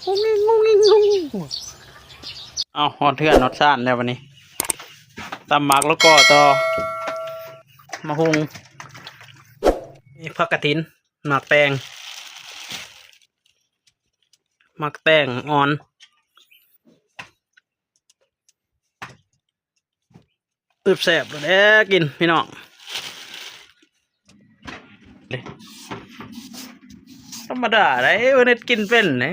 งงงงงงเอาหอดเถื่อนหอดซ่านแล้ววันนี้ตำหมักแล้วก็ต่อมาหุงผักกระถินหมักแตงหมักแตงอ่อนอึบแสบแล้วกินพี่น้องธรรมดาได้วันนี้กินเป็นไหน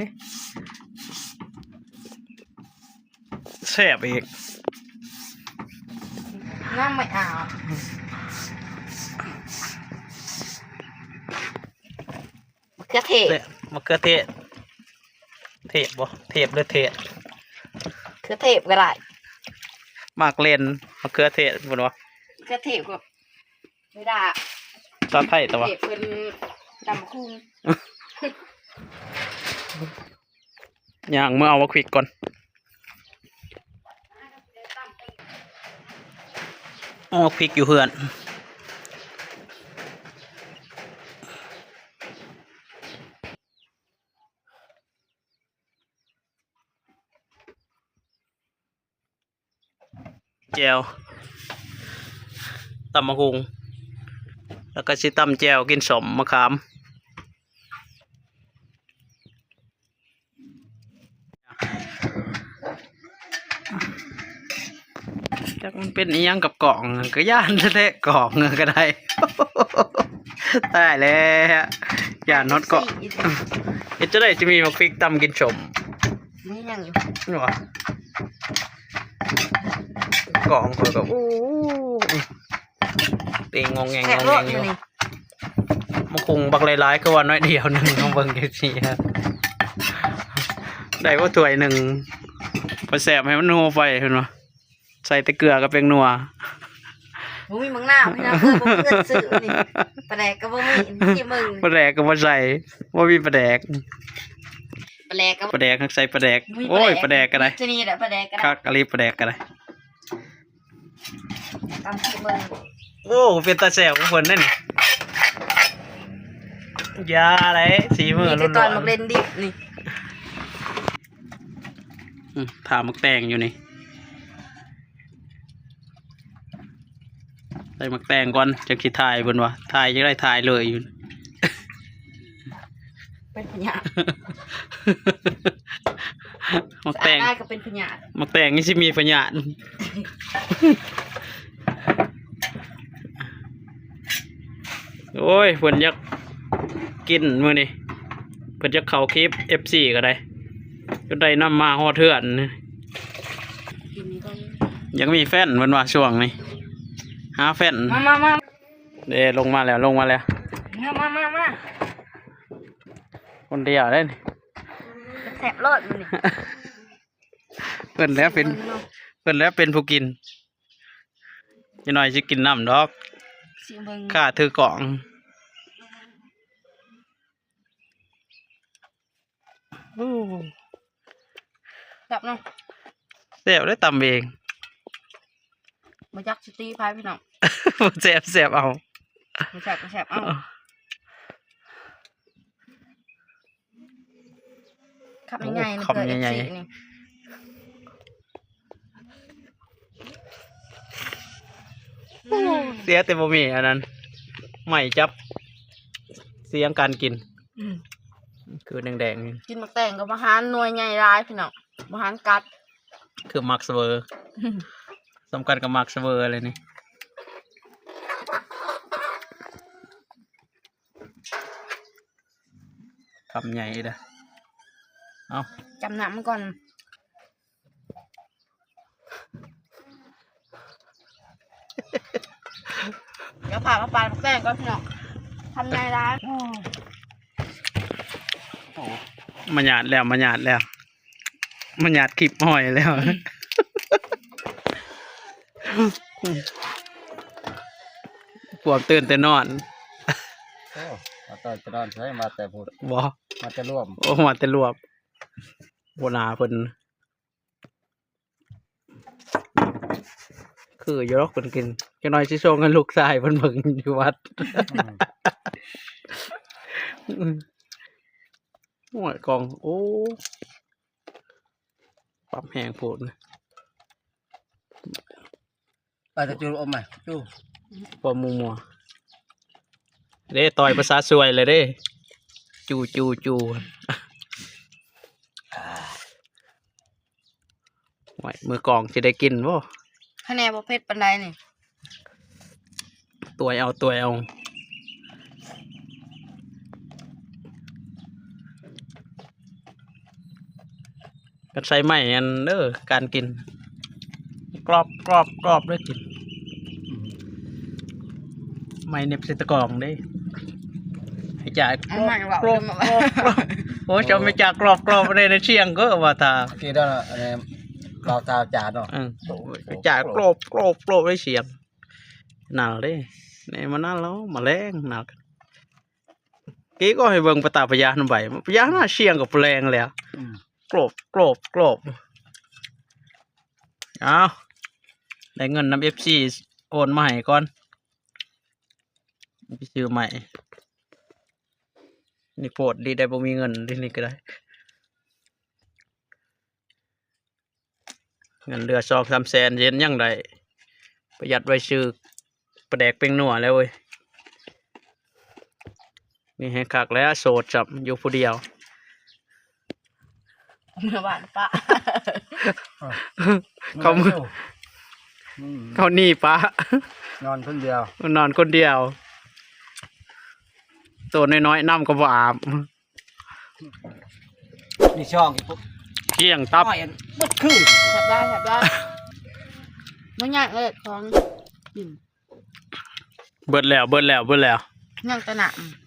แสบอีกน้ำไม่เอามะเขือเทศมะเขือเทศเทศบ่เทศหรือเทศเขือเทศก็ได้มากเล่นมะเขือเทศบ่วะเขือเทศก็ไม่ได้ซอสไทยตัวเทศเป็นตำคุ้งอย่างเมื่อเอามาควิกก่อนเอามาควิกอยู่เพื่อนแจวตำมะฮุงแล้วก็ชิตำแจวกินสมมะขามจักมันเป็นอีหยังกับกล่องก็ย่านแท้ๆกล่องก็ได้ ตายแล้วย่านน็อตเกาะเฮ็ดจะได้จะมีมะพริกตำกินสมนี่ยังนี่วะกล่องเขาก็อู้ตีงงแงงงงแงงอยู่มันคงบักหลายๆก็ว่าน้อยเดียวหนึ่งต้องเบิ่งแค่นี้ครับได้ว่าถ้วยหนึ่งพอแสบให้มันนัวไปเห็นไหมใส่แต่เกลือกับเป็นนัวมึงมีมังหน้าพี่น้าเพื่อนซื้อนี่ปลาแดกก็บ่มีที่มึงปลาแดกก็มาใส่ว่ามีปลาแดกปลาแดกก็ปลาแดกใส่ปลาแดกโอ้ยปลาแดกก็ได้จะนี่แหละปลาแดกก็ได้คักอะไรปลาแดกก็ได้ตามที่มึงโอ้เป็นตาแสบของคนนั่นนี่ยาอะไรสีมือรุ่นตอนมักเล่นดิบนี่ถามมักแตงอยู่นี่ใส่มักแตงก่อนจะคิดถ่ายบนวะถ่ายจะได้ถ่ายเลยอยู่เป็นพญามักแตงก็เป็นพญามักแตงนี่สิมีพญาโอ้ยเพิ่นอยากกินมื้อนี้เพิ่นจะเข้าคลิป FC ก็ได้จนได้นำมาฮอดเถื่อนยังมีแฟนเพิ่นว่าช่วงนี้หาแฟนมาเด้ลงมาแล้วมาคนเดียวได้นี่แสบรอดมื้อนี้เพิ่นแล้วเป็นผู้กินจะหน่อยสิกินน้ำดอกข้าถือกล่องดับเนาะเสียบได้ตำเองมาจักสตีพายพี่น้องเสียบเอาแสบเอาขับยังไงขับยังไงเสียแต่บ่มีอันนั้นไม่จับเสียงการกินคือแดงๆกินมักแตงกับอาหารหน่วยใหญ่ร้ายพี่น้องอาหารกัดคือมักเสเวอร์สำคัญกับมักเสเวอร์อะไรนี่คำใหญ่เด้อเอาจำหนักมันก่อนเดี๋ยวผ่ามาปาดมักแตงก่อนพี่น้องทำไงร้ายมันหยาดแล้วมันหยาดคลิปหอยแล้วปวดตื่นแต่นอนมาตอนจะนอนใช้มาแต่พูดบ่มาแต่รวมโอ้มาแต่รวบโบนาเพิ่นคืออยู่รอกคนกินจะน้อยชิโชงกันลูกชายเพิ่นเบิ่งอยู่วัดโอ้ยกองโอ้ ปั๊มแห้งพูดนะ ไปจะจูอมใหม่จู พอมัวเด้ต่อยภาษาสวยเลยเด้จูไว้มือกองจะได้กินบ่ คะแนนบ่เผ็ดปานใดนี่ ตัวเอากันใส่ไม้อันเด้อการกินกรอบเลยกินไม่เน็บใส่ตะกองเด้ให้จ่ายกรอบโอ้ยจะไม่จ่ายกรอบเลยในเชียงก็ว่าตา กี่ด้านอะไรเราตาจานเนาะ จ่ายกรอบได้เสียงหนาวเด้เนี่ยมันนั่นแล้วมาแรงหนาวกี้ก็ให้เบิ่งประตาพยานใบพยานน่าเชียงกับแรงแล้วกรอบเอาได้เงินน้ำFCโอนมาให้ก่อนไปซื้อใหม่นี่โพดดีได้บ่มีเงินที่นี่ก็ได้เงินเดือน2-3 แสนเย็นยังได้ประหยัดไว้ซื้อประแดกเป็นหนัวแล้วเว้ยนี่ให้คักแล้วโสดจับอยู่ผู้เดียว เมื่อวานปะ เขานี่ปะ นอนคนเดียวน อนคนเดียวตัวน้อยๆน้ำก็บ่อาบ นี่ช่องอีกปุ๊บ เที่ยงตับ อ้อยอันบึดขึ้น แซ่บได้บ่ยากเลยของ เบิดแล้ว ยังตะหนำ